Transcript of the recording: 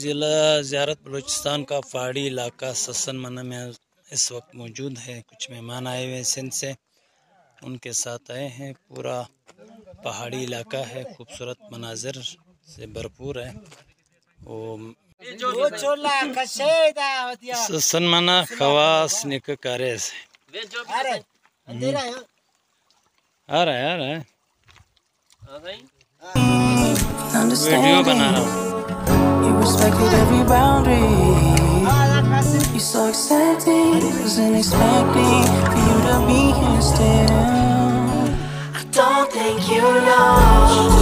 ضلع زیارت بلوچستان کا پہاڑی علاقہ سسن منہ میں اس وقت موجود ہے. کچھ مہمان آئے ہوئے ہیں سندھ سے، ان کے ساتھ آئے ہیں. پورا پہاڑی علاقہ ہے، خوبصورت مناظر سے بھرپور ہے. وہ سسن منہ خواص نک کاریز آ رہا ہے ویڈیو بنا رہا ہوں. You respected every boundary. You so excited, wasn't expecting for you to be here still. I don't think you know